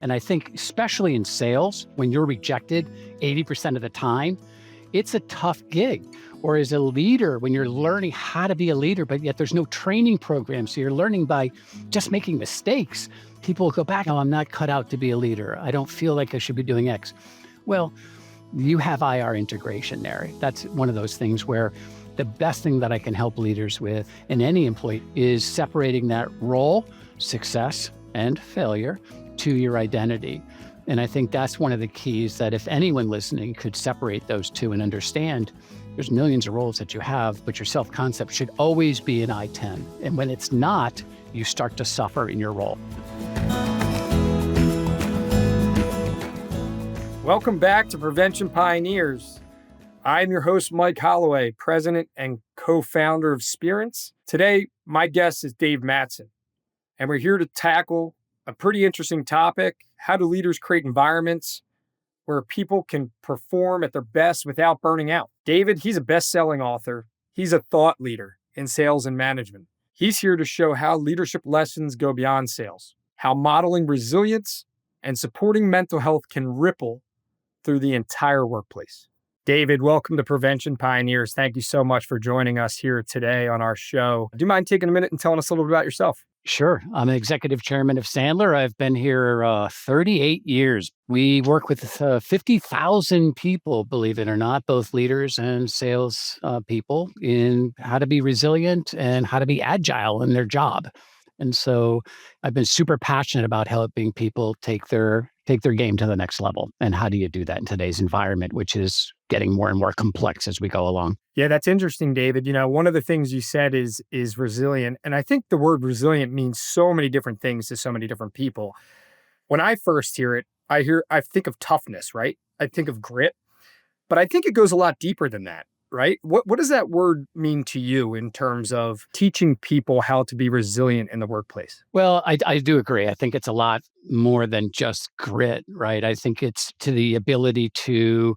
And I think especially in sales, when you're rejected 80% of the time, it's a tough gig. Or as a leader, when you're learning how to be a leader, but yet there's no training program. So you're learning by just making mistakes. People will go back, oh, I'm not cut out to be a leader. I don't feel like I should be doing X. Well, you have IR integration there. That's one of those things where the best thing that I can help leaders with and any employee is separating that role, success and failure, to your identity. And I think that's one of the keys that if anyone listening could separate those two and understand there's millions of roles that you have, but your self-concept should always be an I-10. And when it's not, you start to suffer in your role. Welcome back to Prevention Pioneers. I'm your host, Mike Holloways, president and co-founder of Spirence. Today, my guest is Dave Mattson, and we're here to tackle a pretty interesting topic: how do leaders create environments where people can perform at their best without burning out? David, he's a best-selling author. He's a thought leader in sales and management. He's here to show how leadership lessons go beyond sales, how modeling resilience and supporting mental health can ripple through the entire workplace. David, welcome to Prevention Pioneers. Thank you so much for joining us here today on our show. Do you mind taking a minute and telling us a little bit about yourself? Sure. I'm an executive chairman of Sandler. I've been here 38 years. We work with 50,000 people, believe it or not, both leaders and sales people, in how to be resilient and how to be agile in their job. And so I've been super passionate about helping people take their game to the next level. And how do you do that in today's environment, which is getting more and more complex as we go along? Yeah, that's interesting, David. You know, one of the things you said is resilient. And I think the word resilient means so many different things to so many different people. When I first hear it, I think of toughness, right? I think of grit, but I think it goes a lot deeper than that, right? What does that word mean to you in terms of teaching people how to be resilient in the workplace? Well, I do agree. I think it's a lot more than just grit, right? I think it's to the ability to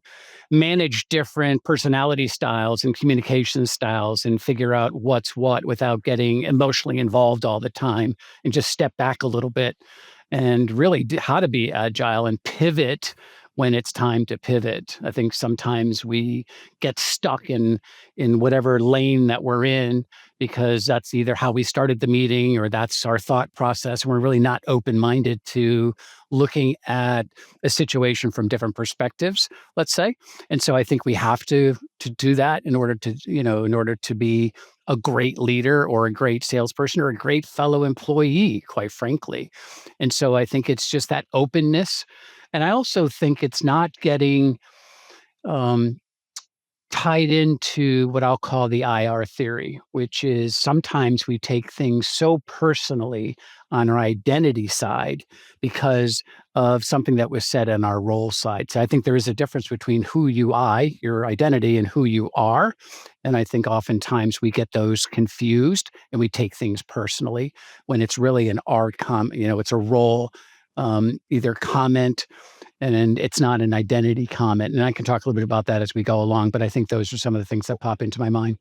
manage different personality styles and communication styles and figure out what's what without getting emotionally involved all the time, and just step back a little bit and really how to be agile and pivot when it's time to pivot. I think sometimes we get stuck in whatever lane that we're in because that's either how we started the meeting or that's our thought process. And we're really not open-minded to looking at a situation from different perspectives, let's say. And so I think we have to do that in order to be a great leader or a great salesperson or a great fellow employee, quite frankly. And so I think it's just that openness. And I also think it's not getting tied into what I'll call the IR theory, which is sometimes we take things so personally on our identity side because of something that was said on our role side. So I think there is a difference between your identity, and who you are. And I think oftentimes we get those confused and we take things personally when it's really it's a role, either comment, and it's not an identity comment. And I can talk a little bit about that as we go along, but I think those are some of the things that pop into my mind.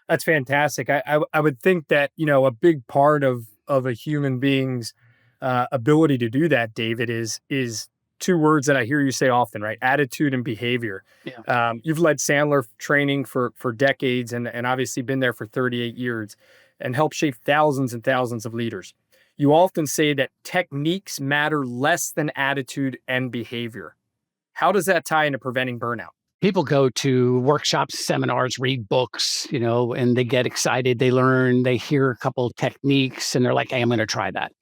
That's fantastic. I would think that, a big part of a human being's ability to do that, David, is two words that I hear you say often, right? Attitude and behavior. Yeah. You've led Sandler training for decades and obviously been there for 38 years and helped shape thousands and thousands of leaders. You often say that techniques matter less than attitude and behavior. How does that tie into preventing burnout? People go to workshops, seminars, read books, and they get excited. They learn, they hear a couple of techniques, and they're like, hey, I'm going to try that.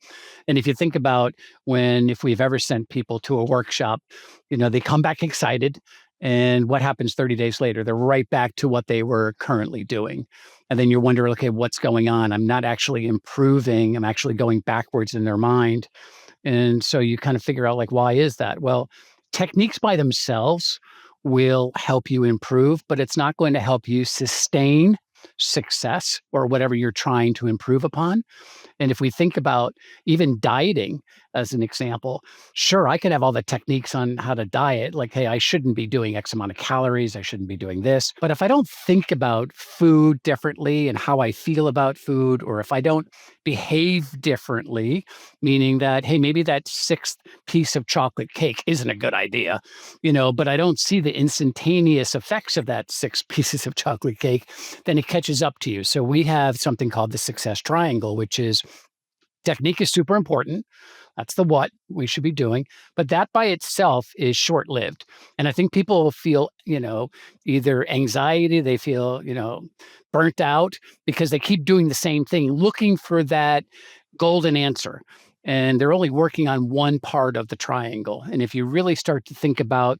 And if you think about if we've ever sent people to a workshop, they come back excited. And what happens 30 days later? They're right back to what they were currently doing. And then you wonder, okay, what's going on? I'm not actually improving. I'm actually going backwards in their mind. And so you kind of figure out, why is that? Well, techniques by themselves will help you improve, but it's not going to help you sustain success or whatever you're trying to improve upon. And if we think about even dieting as an example, sure, I could have all the techniques on how to diet, like, hey, I shouldn't be doing X amount of calories, I shouldn't be doing this. But if I don't think about food differently and how I feel about food, or if I don't behave differently, meaning that, hey, maybe that sixth piece of chocolate cake isn't a good idea, but I don't see the instantaneous effects of that six pieces of chocolate cake, then it catches up to you. So we have something called the success triangle, which is technique is super important. That's the what we should be doing. But that by itself is short lived. And I think people feel, either anxiety, they feel, burnt out because they keep doing the same thing, looking for that golden answer. And they're only working on one part of the triangle. And if you really start to think about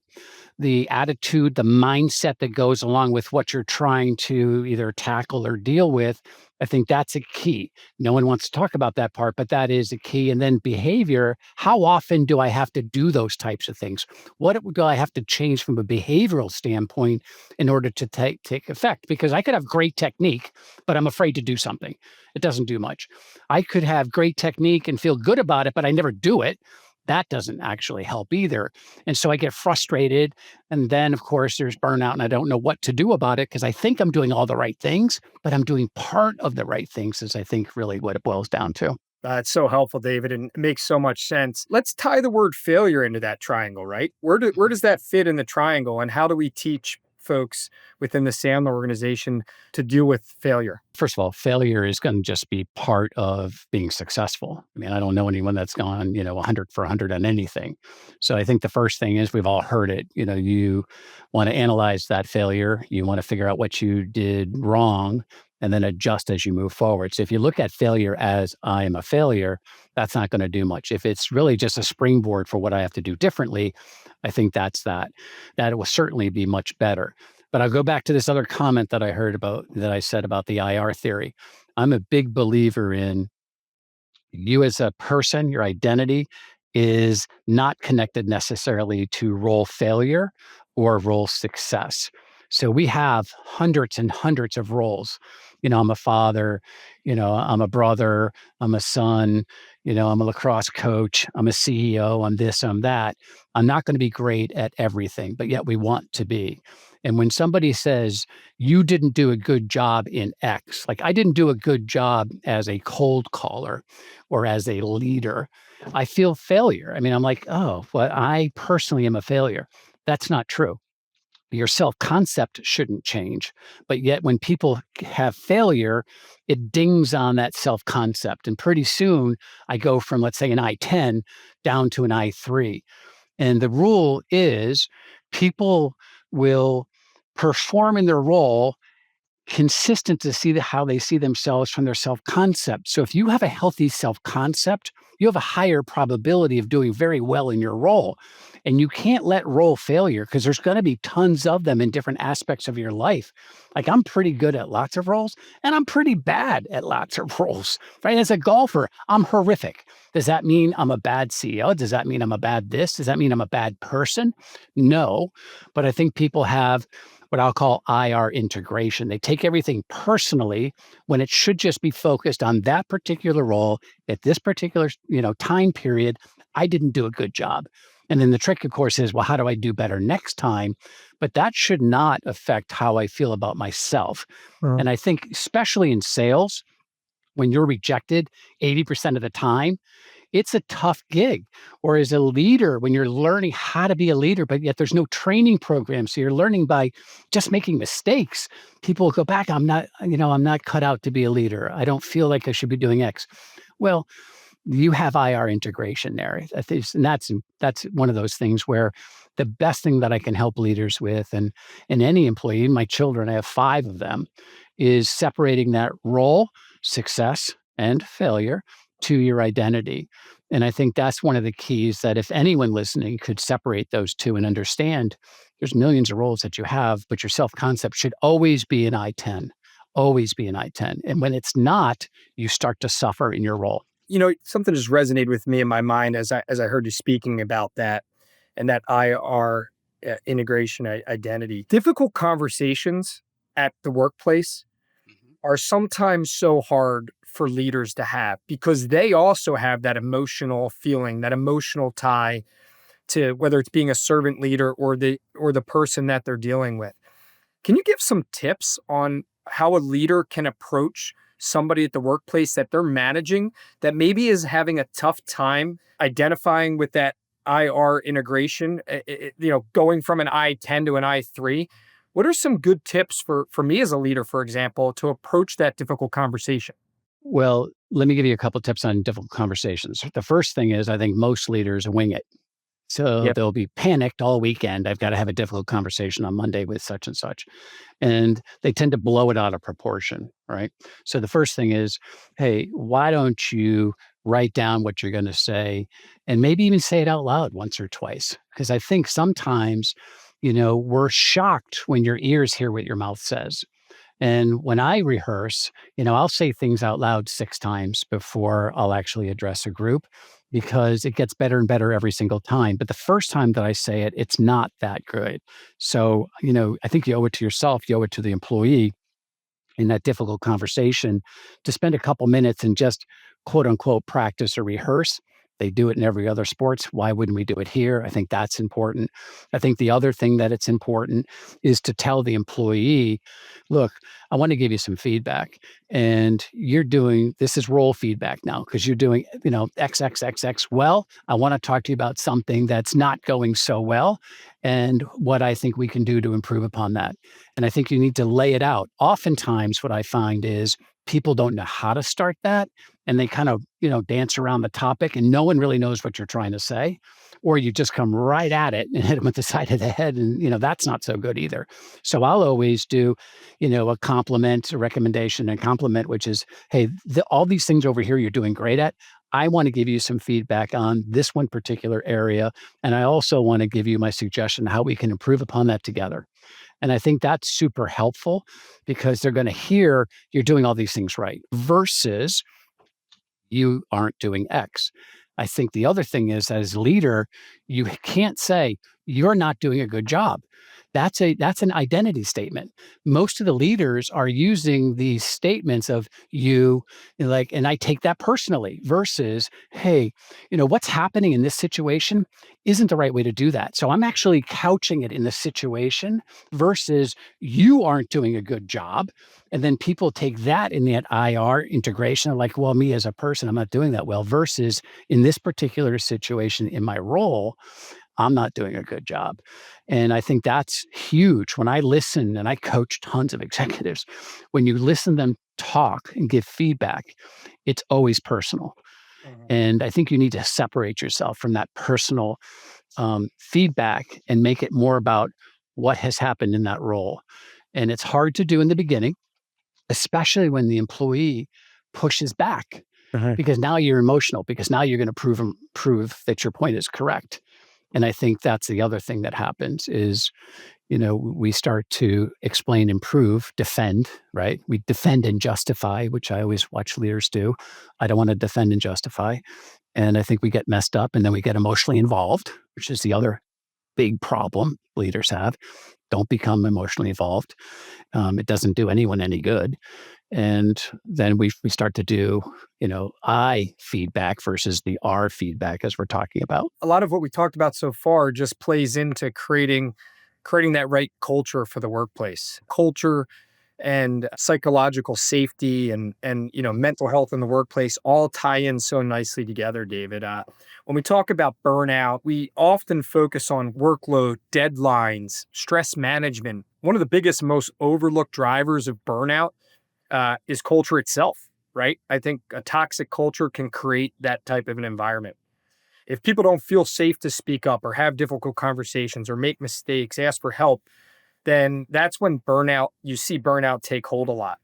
the attitude, the mindset that goes along with what you're trying to either tackle or deal with, I think that's a key. No one wants to talk about that part, but that is a key. And then behavior, how often do I have to do those types of things? What do I have to change from a behavioral standpoint in order to take effect? Because I could have great technique, but I'm afraid to do something. It doesn't do much. I could have great technique and feel good about it, but I never do it. That doesn't actually help either. And so I get frustrated. And then, of course, there's burnout, and I don't know what to do about it because I think I'm doing all the right things, but I'm doing part of the right things, is I think really what it boils down to. That's so helpful, David, and it makes so much sense. Let's tie the word failure into that triangle, right? Where does that fit in the triangle, and how do we teach folks within the Sandler organization to deal with failure? First of all, failure is going to just be part of being successful. I mean, I don't know anyone that's gone, 100 for 100 on anything. So I think the first thing is we've all heard it. You want to analyze that failure. You want to figure out what you did wrong and then adjust as you move forward. So if you look at failure as I am a failure, that's not going to do much. If it's really just a springboard for what I have to do differently, I think that's that. That will certainly be much better. But I'll go back to this other comment that I said about the IR theory. I'm a big believer in you as a person, your identity is not connected necessarily to role failure or role success. So we have hundreds and hundreds of roles. I'm a father, I'm a brother, I'm a son, I'm a lacrosse coach, I'm a CEO, I'm this, I'm that. I'm not going to be great at everything, but yet we want to be. And when somebody says, you didn't do a good job in X, like I didn't do a good job as a cold caller or as a leader, I feel failure. I mean, I'm like, oh, well, I personally am a failure. That's not true. Your self-concept shouldn't change. But yet when people have failure, it dings on that self-concept. And pretty soon I go from, let's say, an I-10 down to an I-3. And the rule is people will perform in their role consistent to see how they see themselves from their self-concept. So if you have a healthy self-concept, you have a higher probability of doing very well in your role. And you can't let role failure, because there's going to be tons of them in different aspects of your life. Like I'm pretty good at lots of roles and I'm pretty bad at lots of roles, right? As a golfer, I'm horrific. Does that mean I'm a bad CEO? Does that mean I'm a bad this? Does that mean I'm a bad person? No, but I think people have what I'll call IR integration. They take everything personally when it should just be focused on that particular role at this particular, time period. I didn't do a good job. And then the trick, of course, is, well, how do I do better next time? But that should not affect how I feel about myself. Well, And I think, especially in sales, when you're rejected 80% of the time, it's a tough gig. Or as a leader, when you're learning how to be a leader, but yet there's no training program. So you're learning by just making mistakes. People will go back, I'm not cut out to be a leader. I don't feel like I should be doing X. Well, you have IR integration there. And that's one of those things where the best thing that I can help leaders with, and any employee, my children, I have 5 of them, is separating that role, success and failure, to your identity. And I think that's one of the keys, that if anyone listening could separate those two and understand there's millions of roles that you have, but your self-concept should always be an I-10, always be an I-10. And when it's not, you start to suffer in your role. Something just resonated with me in my mind as I heard you speaking about that, and that IR integration identity. Difficult conversations at the workplace are sometimes so hard for leaders to have because they also have that emotional feeling, that emotional tie to whether it's being a servant leader or the person that they're dealing with. Can you give some tips on how a leader can approach somebody at the workplace that they're managing that maybe is having a tough time identifying with that IR integration, going from an I-10 to an I-3? What are some good tips for me as a leader, for example, to approach that difficult conversation? Well, let me give you a couple tips on difficult conversations. The first thing is I think most leaders wing it. So Yep. they'll be panicked all weekend. I've got to have a difficult conversation on Monday with such and such. And they tend to blow it out of proportion, right? So the first thing is, hey, why don't you write down what you're going to say and maybe even say it out loud once or twice? Because I think sometimes, we're shocked when your ears hear what your mouth says. And when I rehearse, I'll say things out loud 6 times before I'll actually address a group because it gets better and better every single time. But the first time that I say it, it's not that good. So, I think you owe it to yourself, you owe it to the employee in that difficult conversation to spend a couple minutes and just quote unquote practice or rehearse. They do it in every other sports. Why wouldn't we do it here? I think that's important. I think the other thing that it's important is to tell the employee, look, I want to give you some feedback and you're doing this is role feedback now because you're doing, XXXX well. I want to talk to you about something that's not going so well and what I think we can do to improve upon that. And I think you need to lay it out. Oftentimes, what I find is people don't know how to start that and they kind of, dance around the topic and no one really knows what you're trying to say. Or you just come right at it and hit them with the side of the head. And, that's not so good either. So I'll always do, a compliment, a recommendation, and compliment, which is, hey, all these things over here you're doing great at. I want to give you some feedback on this one particular area. And I also want to give you my suggestion how we can improve upon that together. And I think that's super helpful because they're going to hear you're doing all these things right versus you aren't doing X. I think the other thing is as leader, you can't say you're not doing a good job. That's an identity statement. Most of the leaders are using these statements of you like, and I take that personally versus, hey, what's happening in this situation isn't the right way to do that. So I'm actually couching it in the situation versus you aren't doing a good job. And then people take that in that IR integration, like, well, me as a person, I'm not doing that well, versus in this particular situation in my role, I'm not doing a good job. And I think that's huge. When I listen and I coach tons of executives, when you listen to them talk and give feedback, it's always personal. Mhm. And I think you need to separate yourself from that personal feedback and make it more about what has happened in that role. And it's hard to do in the beginning, especially when the employee pushes back Mhm. because now you're emotional because now you're going to prove that your point is correct. And I think that's the other thing that happens is, we start to explain, improve, defend, right? We defend and justify, which I always watch leaders do. I don't want to defend and justify. And I think we get messed up and then we get emotionally involved, which is the other big problem leaders have. Don't become emotionally involved. It doesn't do anyone any good. And then we start to do, I feedback versus the R feedback as we're talking about. A lot of what we talked about so far just plays into creating that right culture for the workplace. Culture and psychological safety and mental health in the workplace all tie in so nicely together, David. When we talk about burnout, we often focus on workload, deadlines, stress management. One of the biggest, most overlooked drivers of burnout is culture itself, right? I think a toxic culture can create that type of an environment. If people don't feel safe to speak up or have difficult conversations or make mistakes, ask for help, then that's when you see burnout take hold a lot.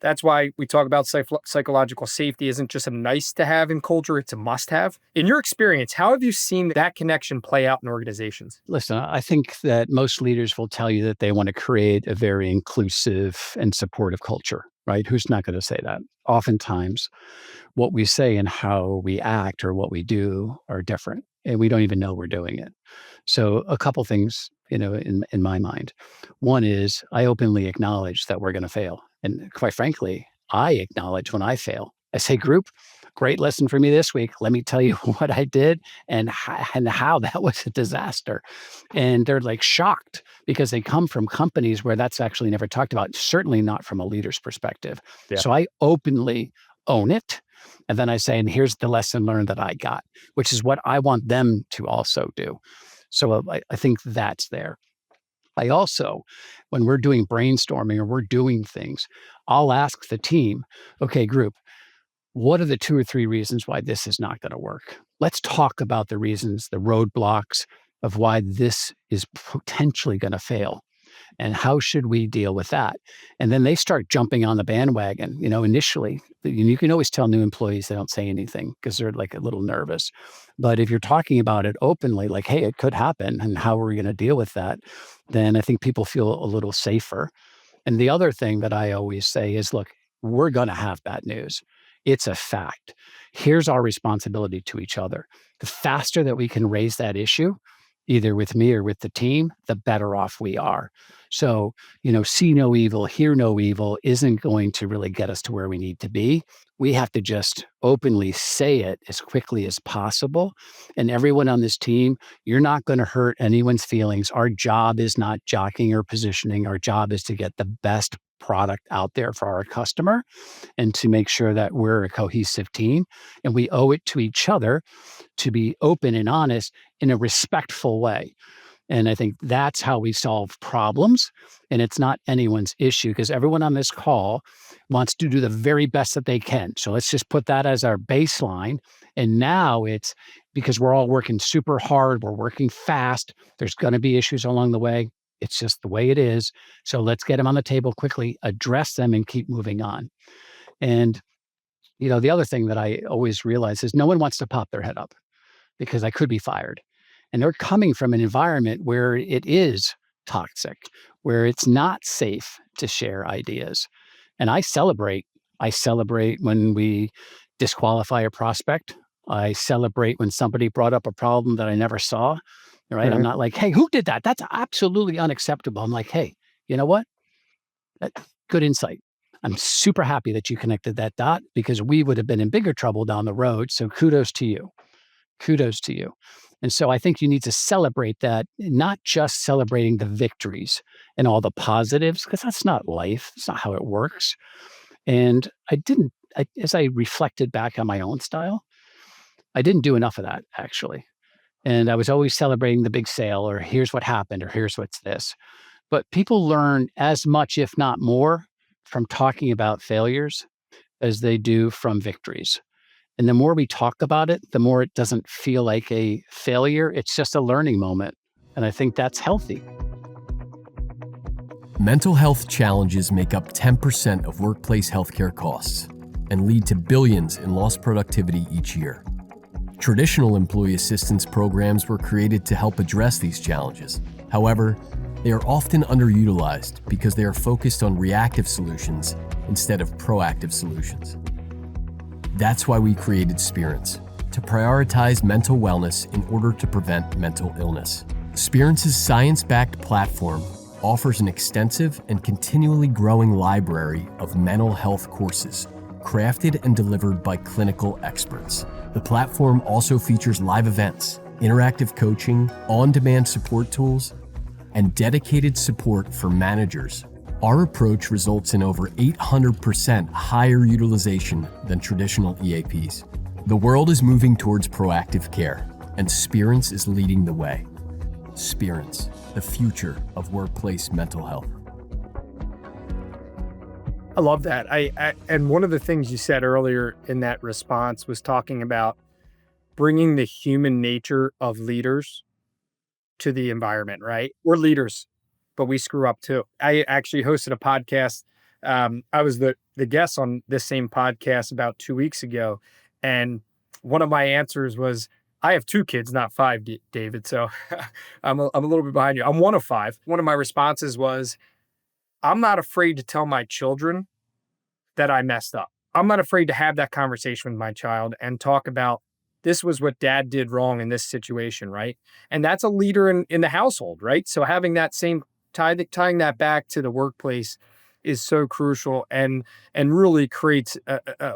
That's why we talk about psychological safety isn't just a nice to have in culture, it's a must have. In your experience, how have you seen that connection play out in organizations? Listen, I think that most leaders will tell you that they want to create a very inclusive and supportive culture, right? Who's not going to say that? Oftentimes, what we say and how we act or what we do are different. and we don't even know we're doing it. So a couple things, in my mind. One is I openly acknowledge that we're going to fail. And quite frankly, I acknowledge when I fail. I say, group, great lesson for me this week. Let me tell you what I did and how that was a disaster. And they're like shocked because they come from companies where that's actually never talked about, certainly not from a leader's perspective. Yeah. So I openly own it. And then I say, and here's the lesson learned that I got, which is what I want them to also do. So I think that's there. I also, when we're doing brainstorming or we're doing things, I'll ask the team, okay, group, what are the 2 or 3 reasons why this is not going to work? Let's talk about the reasons, the roadblocks of why this is potentially going to fail. And how should we deal with that? And then they start jumping on the bandwagon. Initially, you can always tell new employees they don't say anything because they're like a little nervous. But if you're talking about it openly, like, hey, it could happen, and how are we going to deal with that? Then I think people feel a little safer. And the other thing that I always say is, look, we're going to have bad news. It's a fact. Here's our responsibility to each other. The faster that we can raise that issue, either with me or with the team, the better off we are. So, see no evil, hear no evil isn't going to really get us to where we need to be. We have to just openly say it as quickly as possible. And everyone on this team, you're not going to hurt anyone's feelings. Our job is not jockeying or positioning. Our job is to get the best product out there for our customer and to make sure that we're a cohesive team. And we owe it to each other to be open and honest in a respectful way. And I think that's how we solve problems. And it's not anyone's issue because everyone on this call wants to do the very best that they can. So let's just put that as our baseline. And now it's because we're all working super hard, we're working fast. There's going to be issues along the way. It's just the way it is. So let's get them on the table quickly, address them, and keep moving on. And, the other thing that I always realize is no one wants to pop their head up because I could be fired. And they're coming from an environment where it is toxic, where it's not safe to share ideas. And I celebrate. I celebrate when we disqualify a prospect. I celebrate when somebody brought up a problem that I never saw. Right? I'm not like, hey, who did that? That's absolutely unacceptable. I'm like, hey, you know what? Good insight. I'm super happy that you connected that dot because we would have been in bigger trouble down the road. So kudos to you. Kudos to you. And so I think you need to celebrate that, not just celebrating the victories and all the positives, because that's not life. It's not how it works. And as I reflected back on my own style, I didn't do enough of that actually. And I was always celebrating the big sale or here's what happened or here's what's this. But people learn as much, if not more, from talking about failures as they do from victories. And the more we talk about it, the more it doesn't feel like a failure. It's just a learning moment. And I think that's healthy. Mental health challenges make up 10% of workplace healthcare costs and lead to billions in lost productivity each year. Traditional employee assistance programs were created to help address these challenges. However, they are often underutilized because they are focused on reactive solutions instead of proactive solutions. That's why we created Spirence, to prioritize mental wellness in order to prevent mental illness. Spirence's science-backed platform offers an extensive and continually growing library of mental health courses, crafted and delivered by clinical experts. The platform also features live events, interactive coaching, on-demand support tools, and dedicated support for managers. Our approach results in over 800% higher utilization than traditional EAPs. The world is moving towards proactive care, and Spirence is leading the way. Spirence, the future of workplace mental health. I love that. And one of the things you said earlier in that response was talking about bringing the human nature of leaders to the environment, right? We're leaders, but we screw up too. I actually hosted a podcast. I was the guest on this same podcast about 2 weeks ago. And one of my answers was, I have 2 kids, not 5, David. So I'm a little bit behind you. I'm one of 5. One of my responses was, I'm not afraid to tell my children that I messed up. I'm not afraid to have that conversation with my child and talk about this was what dad did wrong in this situation, right? And that's a leader in the household, right? So having that same tying that back to the workplace is so crucial and really creates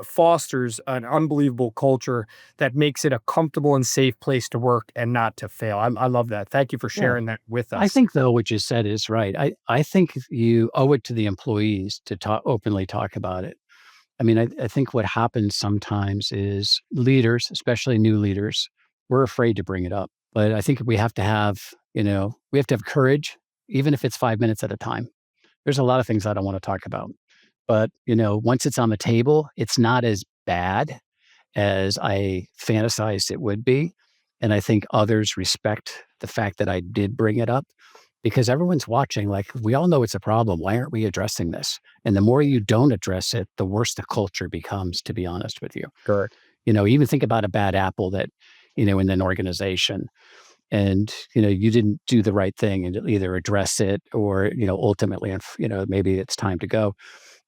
fosters an unbelievable culture that makes it a comfortable and safe place to work and not to fail. I love that. Thank you for Yeah. sharing that with us. I think, though, what you said is right. I think you owe it to the employees to openly talk about it. I mean, I think what happens sometimes is leaders, especially new leaders, we're afraid to bring it up. But I think we have to have, we have to have courage, even if it's 5 minutes at a time. There's a lot of things I don't want to talk about. But, once it's on the table, it's not as bad as I fantasized it would be. And I think others respect the fact that I did bring it up because everyone's watching. Like, we all know it's a problem. Why aren't we addressing this? And the more you don't address it, the worse the culture becomes, to be honest with you. Correct. Even think about a bad apple that, in an organization and, you didn't do the right thing and either address it or, ultimately, maybe it's time to go.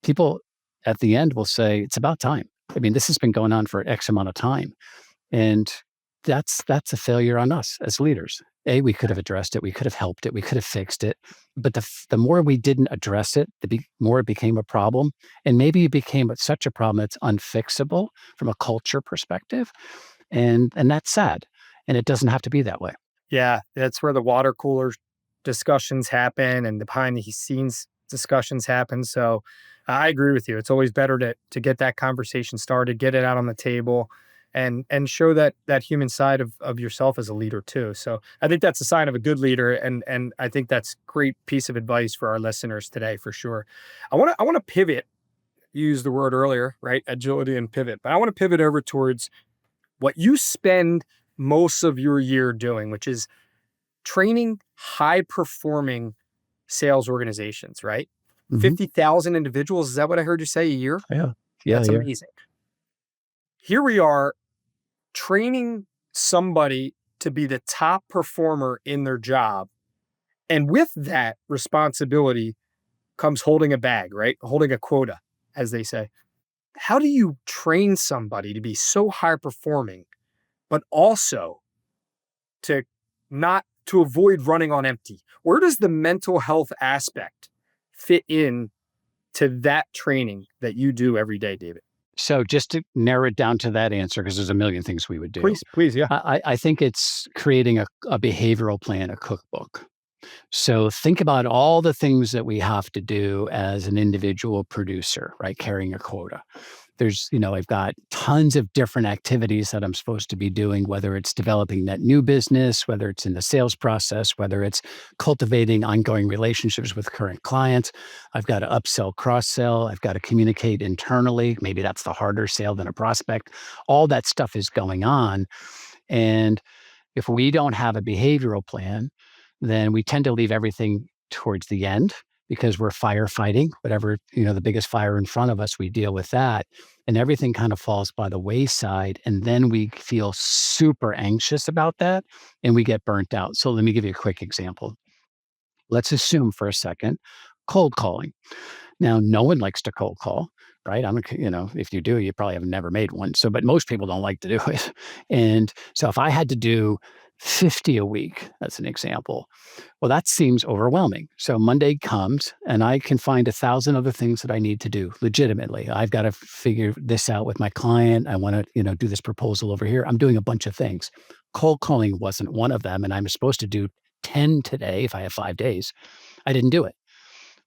People at the end will say, it's about time. I mean, this has been going on for X amount of time. And that's a failure on us as leaders. We could have addressed it. We could have helped it. We could have fixed it. But the more we didn't address it, the more it became a problem. And maybe it became such a problem that's unfixable from a culture perspective. And that's sad. And it doesn't have to be that way. Yeah, that's where the water cooler discussions happen and the behind the scenes discussions happen. So I agree with you. It's always better to get that conversation started, get it out on the table, and show that human side of yourself as a leader too. So I think that's a sign of a good leader, and I think that's a great piece of advice for our listeners today for sure. I want to pivot. You used the word earlier, right? Agility and pivot, but I want to pivot over towards what you spend most of your year doing, which is training high performing sales organizations, right? Mhm. 50,000 individuals. Is that what I heard you say a year? Yeah. That's Yeah. amazing. Here we are training somebody to be the top performer in their job. And with that responsibility comes holding a bag, right? Holding a quota, as they say. How do you train somebody to be so high performing, but also to avoid running on empty? Where does the mental health aspect fit in to that training that you do every day, David? So just to narrow it down to that answer, because there's a million things we would do. Please, yeah. I think it's creating a behavioral plan, a cookbook. So think about all the things that we have to do as an individual producer, right? Carrying a quota. I've got tons of different activities that I'm supposed to be doing, whether it's developing that new business, whether it's in the sales process, whether it's cultivating ongoing relationships with current clients. I've got to upsell, cross-sell. I've got to communicate internally. Maybe that's the harder sale than a prospect. All that stuff is going on. And if we don't have a behavioral plan, then we tend to leave everything towards the end because we're firefighting, whatever, the biggest fire in front of us, we deal with that. And everything kind of falls by the wayside. And then we feel super anxious about that and we get burnt out. So let me give you a quick example. Let's assume for a second, cold calling. Now, no one likes to cold call, right? If you do, you probably have never made one. So, but most people don't like to do it. And so if I had to do 50 a week, that's an example. Well, that seems overwhelming. So Monday comes and I can find 1,000 other things that I need to do legitimately. I've got to figure this out with my client. I want to, do this proposal over here. I'm doing a bunch of things. Cold calling wasn't one of them. And I'm supposed to do 10 today if I have 5 days. I didn't do it.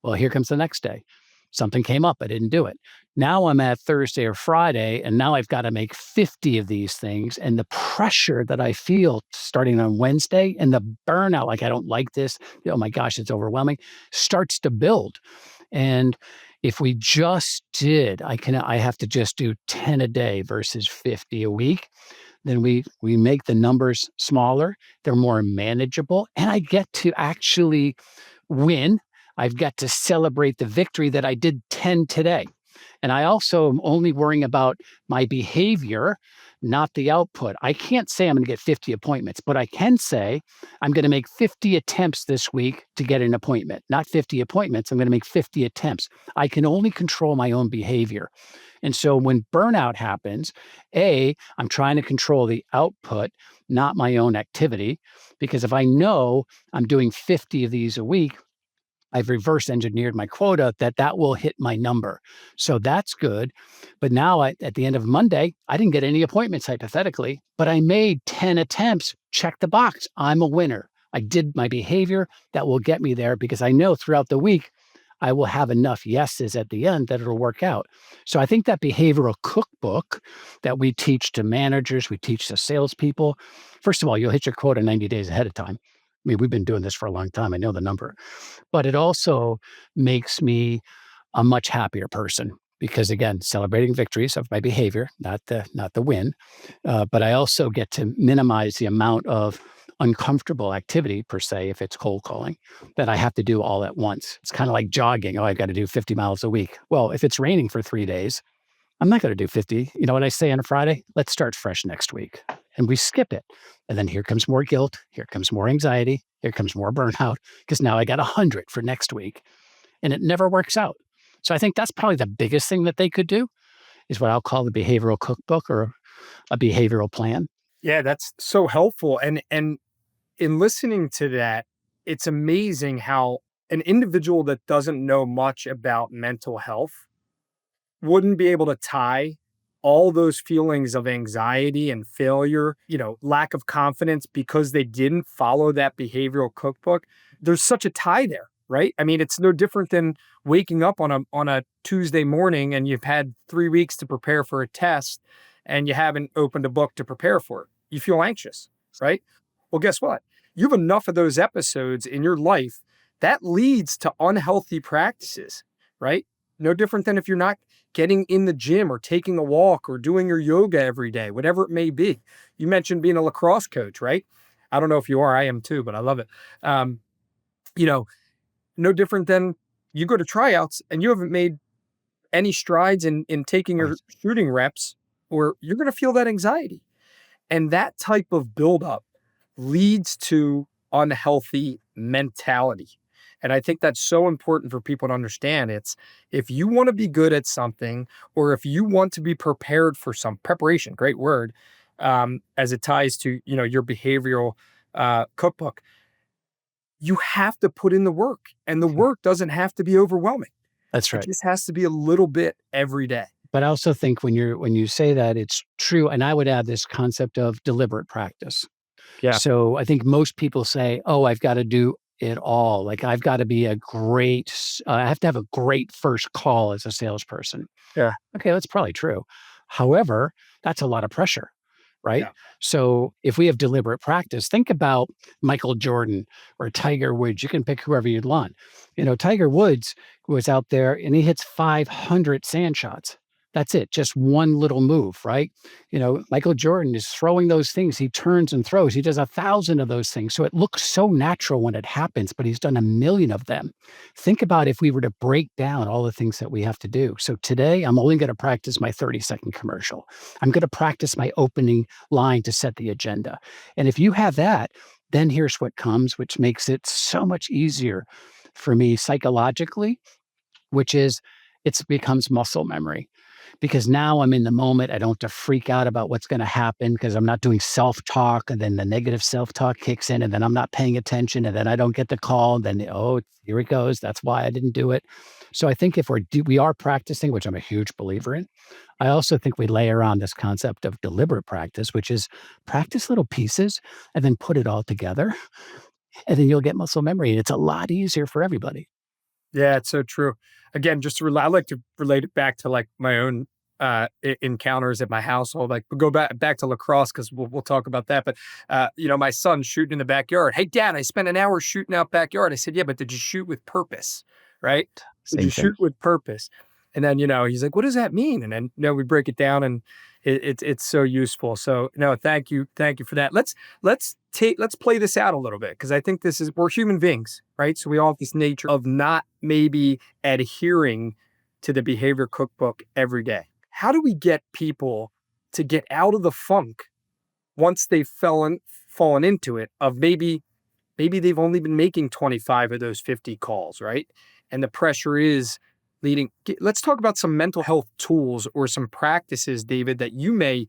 Well, here comes the next day. Something came up. I didn't do it. Now I'm at Thursday or Friday, and now I've got to make 50 of these things. And the pressure that I feel starting on Wednesday and the burnout, like I don't like this, oh my gosh, it's overwhelming, starts to build. And if we just did, I have to just do 10 a day versus 50 a week, then we make the numbers smaller. They're more manageable. And I get to actually win. I've got to celebrate the victory that I did 10 today. And I also am only worrying about my behavior, not the output. I can't say I'm going to get 50 appointments, but I can say I'm going to make 50 attempts this week to get an appointment. Not 50 appointments, I'm going to make 50 attempts. I can only control my own behavior. And so when burnout happens, I'm trying to control the output, not my own activity, because if I know I'm doing 50 of these a week, I've reverse engineered my quota that will hit my number. So that's good. But now at the end of Monday, I didn't get any appointments hypothetically, but I made 10 attempts. Check the box. I'm a winner. I did my behavior that will get me there because I know throughout the week, I will have enough yeses at the end that it'll work out. So I think that behavioral cookbook that we teach to managers, we teach to salespeople, first of all, you'll hit your quota 90 days ahead of time. I mean, we've been doing this for a long time. I know the number, but it also makes me a much happier person because again, celebrating victories of my behavior, not the win, but I also get to minimize the amount of uncomfortable activity per se, if it's cold calling, that I have to do all at once. It's kind of like jogging. Oh, I've got to do 50 miles a week. Well, if it's raining for 3 days, I'm not going to do 50. You know what I say on a Friday? Let's start fresh next week. And we skip it. And then here comes more guilt. Here comes more anxiety. Here comes more burnout because now I got 100 for next week. And it never works out. So I think that's probably the biggest thing that they could do is what I'll call the behavioral cookbook or a behavioral plan. Yeah, that's so helpful. And in listening to that, it's amazing how an individual that doesn't know much about mental health wouldn't be able to tie all those feelings of anxiety and failure, lack of confidence because they didn't follow that behavioral cookbook. There's such a tie there, right? I mean, it's no different than waking up on a Tuesday morning and you've had 3 weeks to prepare for a test and you haven't opened a book to prepare for it. You feel anxious, right? Well, guess what? You have enough of those episodes in your life that leads to unhealthy practices, right? No different than if you're not getting in the gym or taking a walk or doing your yoga every day, whatever it may be. You mentioned being a lacrosse coach, right? I don't know if you are, I am too, but I love it. No different than you go to tryouts and you haven't made any strides in taking your shooting reps, or you're going to feel that anxiety. And that type of buildup leads to unhealthy mentality. And I think that's so important for people to understand. It's if you want to be good at something, or if you want to be prepared for some preparation, great word, as it ties to, your behavioral cookbook, you have to put in the work, and the work doesn't have to be overwhelming. That's right. It just has to be a little bit every day. But I also think when you say that, it's true. And I would add this concept of deliberate practice. Yeah. So I think most people say, oh, I've got to do it all. Like I've got to be I have to have a great first call as a salesperson. Yeah. Okay, that's probably true. However, that's a lot of pressure, right? Yeah. So if we have deliberate practice, think about Michael Jordan or Tiger Woods. You can pick whoever you'd want. Tiger Woods was out there and he hits 500 sand shots. That's it. Just one little move, right? Michael Jordan is throwing those things. He turns and throws. He does 1,000 of those things. So it looks so natural when it happens, but he's done 1,000,000 of them. Think about if we were to break down all the things that we have to do. So today, I'm only going to practice my 30-second commercial. I'm going to practice my opening line to set the agenda. And if you have that, then here's what comes, which makes it so much easier for me psychologically, which is it becomes muscle memory. Because now I'm in the moment. I don't have to freak out about what's going to happen because I'm not doing self-talk, and then the negative self-talk kicks in, and then I'm not paying attention, and then I don't get the call. And then, here it goes. That's why I didn't do it. So I think if we are practicing, which I'm a huge believer in, I also think we layer on this concept of deliberate practice, which is practice little pieces and then put it all together, and then you'll get muscle memory. And it's a lot easier for everybody. Yeah, it's so true. Again, I like to relate it back to like my own encounters at my household. Like we'll go back to lacrosse because we'll talk about that. But my son's shooting in the backyard. Hey, Dad, I spent an hour shooting out backyard. I said, yeah, but did you shoot with purpose? Right? Did you shoot with purpose? And then he's like, what does that mean? And then we break it down, and it's so useful. So no, thank you for that. Let's play this out a little bit, because I think we're human beings, right? So we all have this nature of not maybe adhering to the behavior cookbook every day. How do we get people to get out of the funk once they've fallen into it of maybe they've only been making 25 of those 50 calls, right? And the pressure is leading. Let's talk about some mental health tools or some practices, David, that you may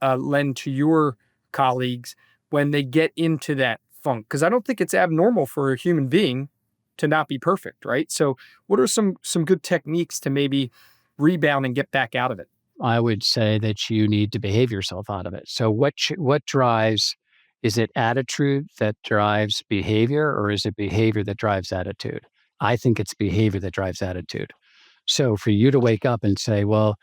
lend to your colleagues when they get into that funk. Because I don't think it's abnormal for a human being to not be perfect, right? So what are some good techniques to maybe rebound and get back out of it? I would say that you need to behave yourself out of it. So what drives, is it attitude that drives behavior, or is it behavior that drives attitude? I think it's behavior that drives attitude. So for you to wake up and say, well,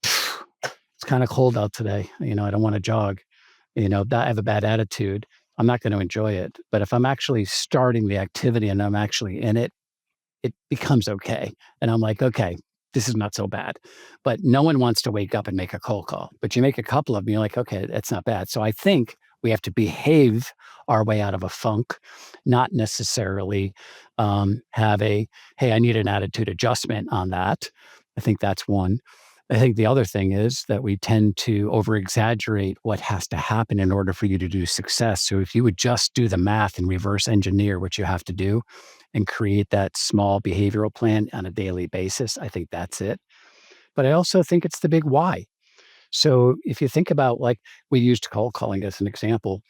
it's kind of cold out today, I don't want to jog, I have a bad attitude, I'm not going to enjoy it. But if I'm actually starting the activity and I'm actually in it, it becomes okay. And I'm like, okay, this is not so bad. But no one wants to wake up and make a cold call. But you make a couple of them, you're like, okay, that's not bad. So I think we have to behave our way out of a funk, not necessarily have a, hey, I need an attitude adjustment on that. I think that's one. I think the other thing is that we tend to over exaggerate what has to happen in order for you to do success. So if you would just do the math and reverse engineer what you have to do and create that small behavioral plan on a daily basis, I think that's it. But I also think it's the big why. So if you think about, like, we used cold calling as an example,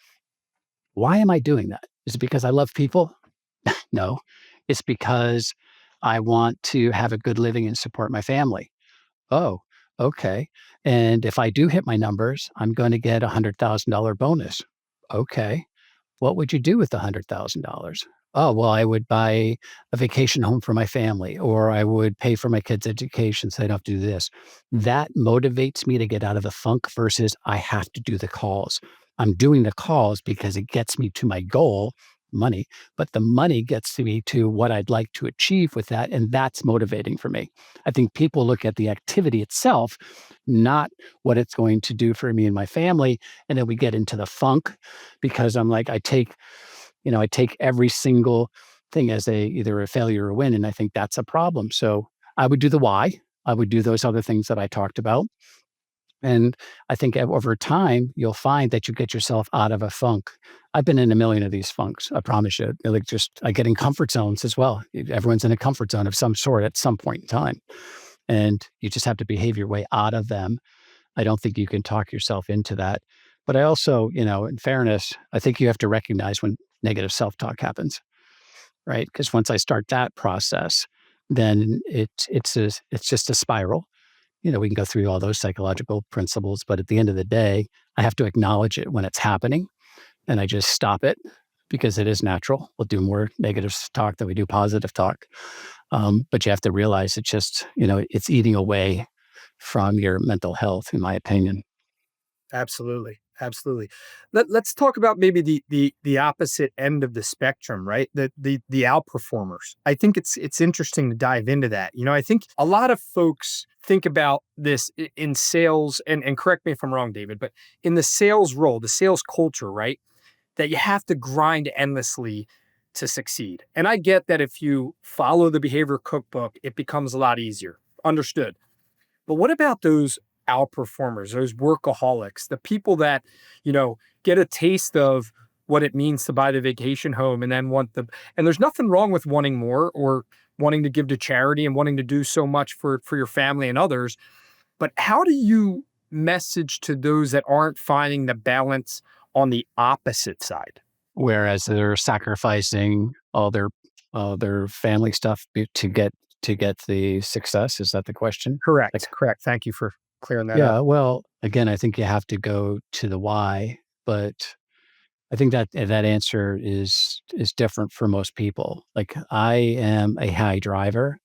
why am I doing that? Is it because I love people? No, it's because I want to have a good living and support my family. Oh, okay. And if I do hit my numbers, I'm going to get $100,000 bonus. Okay. What would you do with the $100,000? Oh, well, I would buy a vacation home for my family, or I would pay for my kids' education so they don't have to do this. That motivates me to get out of the funk versus I have to do the calls. I'm doing the calls because it gets me to my goal, money, but the money gets to me to what I'd like to achieve with that. And that's motivating for me. I think people look at the activity itself, not what it's going to do for me and my family. And then we get into the funk because I'm like, I take every single thing as either a failure or a win. And I think that's a problem. So I would do the why. I would do those other things that I talked about. And I think over time, you'll find that you get yourself out of a funk. I've been in a million of these funks, I promise you. Like, I get in comfort zones as well. Everyone's in a comfort zone of some sort at some point in time. And you just have to behave your way out of them. I don't think you can talk yourself into that. But I also, in fairness, I think you have to recognize when negative self-talk happens, right? Because once I start that process, then it's just a spiral. We can go through all those psychological principles, but at the end of the day, I have to acknowledge it when it's happening, and I just stop it because it is natural. We'll do more negative talk than we do positive talk. But you have to realize it's just, it's eating away from your mental health, in my opinion. Absolutely. Absolutely. Let's talk about maybe the opposite end of the spectrum, right? The outperformers. I think it's interesting to dive into that. I think a lot of folks think about this in sales, and correct me if I'm wrong, David, but in the sales role, the sales culture, right? That you have to grind endlessly to succeed. And I get that if you follow the behavior cookbook, it becomes a lot easier. Understood. But what about those outperformers, those workaholics, the people that, get a taste of what it means to buy the vacation home and then and there's nothing wrong with wanting more or wanting to give to charity and wanting to do so much for your family and others. But how do you message to those that aren't finding the balance on the opposite side? Whereas they're sacrificing all their family stuff to get the success. Is that the question? Correct. Like, Correct. Thank you for clearing that yeah, up. well, again, I think you have to go to the why, but I think that that answer is different for most people. Like, I am a high driver,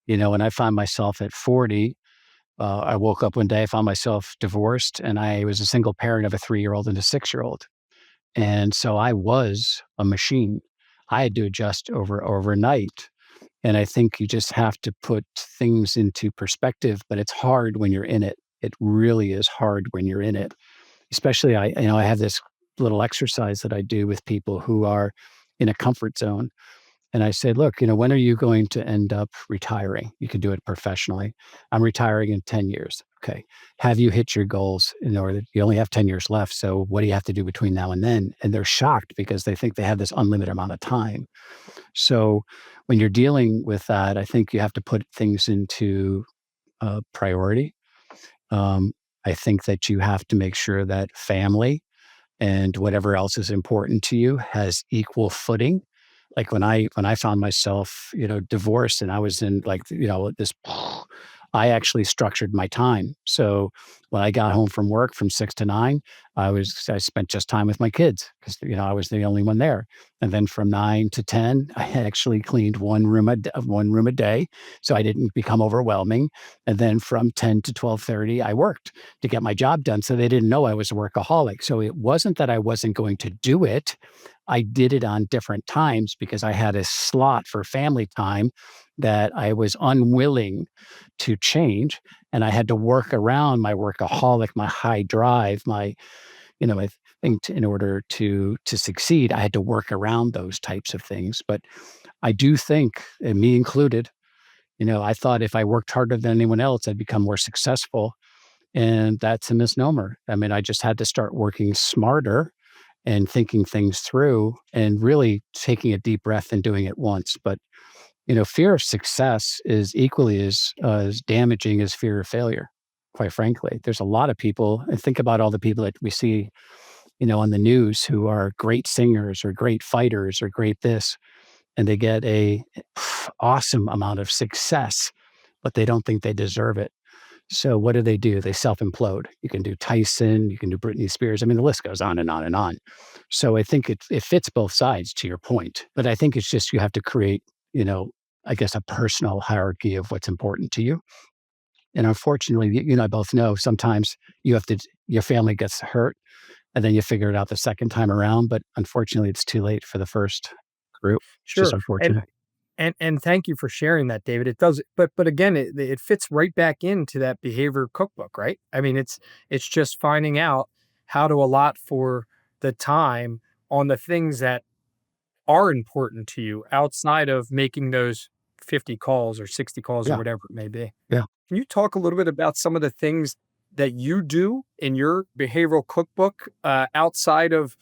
and I find myself at 40. I woke up one day, I found myself divorced, and I was a single parent of a 3-year-old and a 6-year-old. And so I was a machine. I had to adjust overnight. And I think you just have to put things into perspective, but it's hard when you're in it. It really is hard when you're in it. Especially, I have this little exercise that I do with people who are in a comfort zone. And I say, look, when are you going to end up retiring? You can do it professionally. I'm retiring in 10 years. okay, have you hit your goals? In order, you only have 10 years left. So what do you have to do between now and then? And they're shocked because they think they have this unlimited amount of time. So when you're dealing with that, I think you have to put things into priority. Um, I think that you have to make sure that family and whatever else is important to you has equal footing. Like when I found myself, divorced and I was in like, this I actually structured my time. So when I got home from work from 6 to 9, I spent just time with my kids because I was the only one there. And then from 9 to 10, I had actually cleaned one room a day, so I didn't become overwhelming. And then from 10 to 12:30, I worked to get my job done. So they didn't know I was a workaholic. So it wasn't that I wasn't going to do it. I did it on different times because I had a slot for family time that I was unwilling to change. And I had to work around my workaholic, my high drive, I think in order to succeed, I had to work around those types of things. But I do think, and me included, I thought if I worked harder than anyone else, I'd become more successful. And that's a misnomer. I mean, I just had to start working smarter and thinking things through and really taking a deep breath and doing it once. But fear of success is equally as damaging as fear of failure. Quite frankly, there's a lot of people, and think about all the people that we see, on the news who are great singers or great fighters or great this, and they get a awesome amount of success, but they don't think they deserve it. So what do? They self-implode. You can do Tyson, you can do Britney Spears. I mean, the list goes on and on and on. So I think it fits both sides to your point. But I think it's just you have to create, I guess, a personal hierarchy of what's important to you. And unfortunately, you and I both know sometimes your family gets hurt and then you figure it out the second time around. But unfortunately, it's too late for the first group. It's just Sure. And unfortunate. and thank you for sharing that, David. It does, but again, it fits right back into that behavior cookbook, right? I mean, it's just finding out how to allot for the time on the things that are important to you outside of making those 50 calls or 60 calls or Yeah. whatever it may be. Yeah. Can you talk a little bit about some of the things that you do in your behavioral cookbook outside of,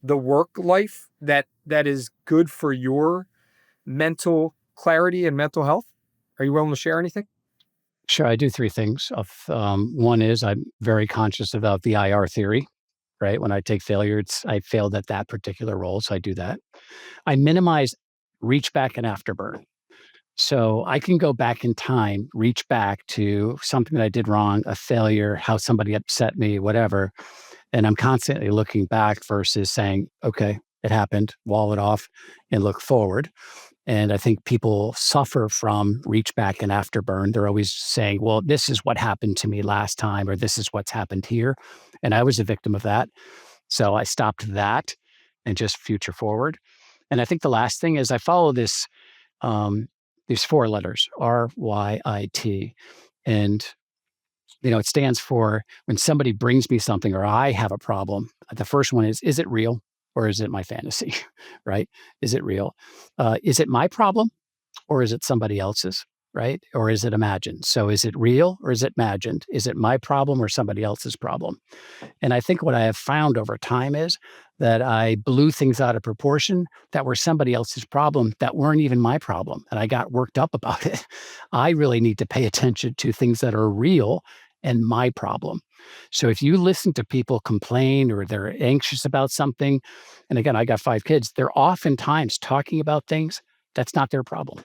the work life that is good for your mental clarity and mental health? Are you willing to share anything? Sure. I do three things. One is I'm very conscious about the IR theory, right? When I take failure, I failed at that particular role. So I do that. I minimize reach back and afterburn. So I can go back in time, reach back to something that I did wrong, a failure, how somebody upset me, whatever. And I'm constantly looking back versus saying, okay, it happened, wall it off and look forward. And I think people suffer from reach back and afterburn. They're always saying, well, this is what happened to me last time, or this is what's happened here. And I was a victim of that. So I stopped that and just future forward. And I think the last thing is I follow um, these four letters, RYIT. And, it stands for when somebody brings me something or I have a problem, the first one is it real or is it my fantasy? Right? Is it real? Is it my problem or is it somebody else's? Right? Or is it imagined? So is it real or is it imagined? Is it my problem or somebody else's problem? And I think what I have found over time is that I blew things out of proportion that were somebody else's problem that weren't even my problem. And I got worked up about it. I really need to pay attention to things that are real and my problem. So if you listen to people complain or they're anxious about something, and again, I got 5 kids, they're oftentimes talking about things that's not their problem.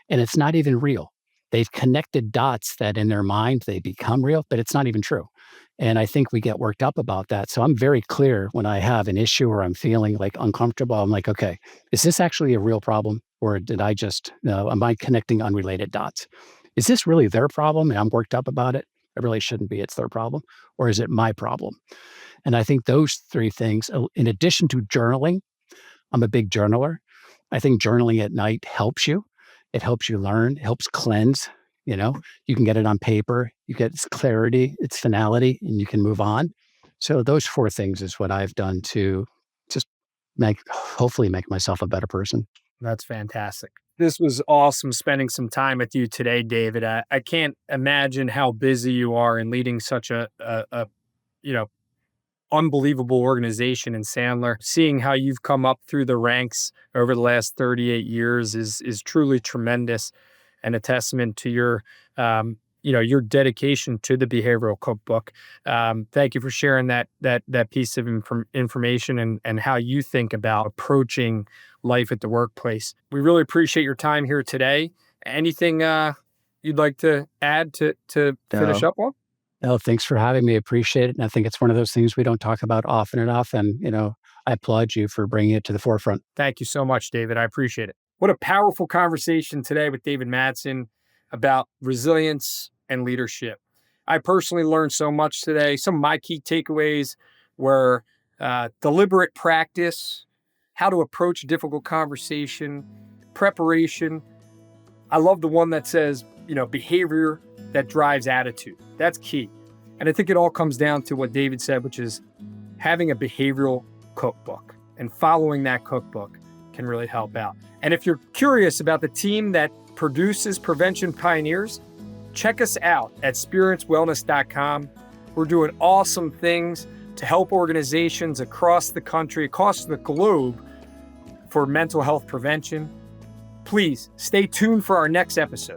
And it's not even real. They've connected dots that in their mind they become real, but it's not even true. And I think we get worked up about that. So I'm very clear when I have an issue or I'm feeling like uncomfortable. I'm like, okay, is this actually a real problem? Or did I just, am I connecting unrelated dots? Is this really their problem and I'm worked up about it? It really shouldn't be. It's their problem. Or is it my problem? And I think those three things, in addition to journaling, I'm a big journaler. I think journaling at night helps you. It helps you learn, it helps cleanse. You can get it on paper, you get its clarity, its finality, and you can move on. So those four things is what I've done to just hopefully make myself a better person. That's fantastic. This was awesome spending some time with you today, David. I can't imagine how busy you are in leading such a you know, unbelievable organization in Sandler. Seeing how you've come up through the ranks over the last 38 years is truly tremendous and a testament to your your dedication to the behavioral cookbook. Thank you for sharing that piece of information and how you think about approaching life at the workplace. We really appreciate your time here today. Anything you'd like to add to finish up on? No, thanks for having me. Appreciate it. And I think it's one of those things we don't talk about often enough. And, I applaud you for bringing it to the forefront. Thank you so much, David. I appreciate it. What a powerful conversation today with David Mattson about resilience and leadership. I personally learned so much today. Some of my key takeaways were deliberate practice, how to approach a difficult conversation, preparation. I love the one that says, behavior that drives attitude. That's key. And I think it all comes down to what David said, which is having a behavioral cookbook, and following that cookbook can really help out. And if you're curious about the team that produces Prevention Pioneers, check us out at spirencewellness.com. We're doing awesome things to help organizations across the country, across the globe for mental health prevention. Please stay tuned for our next episode.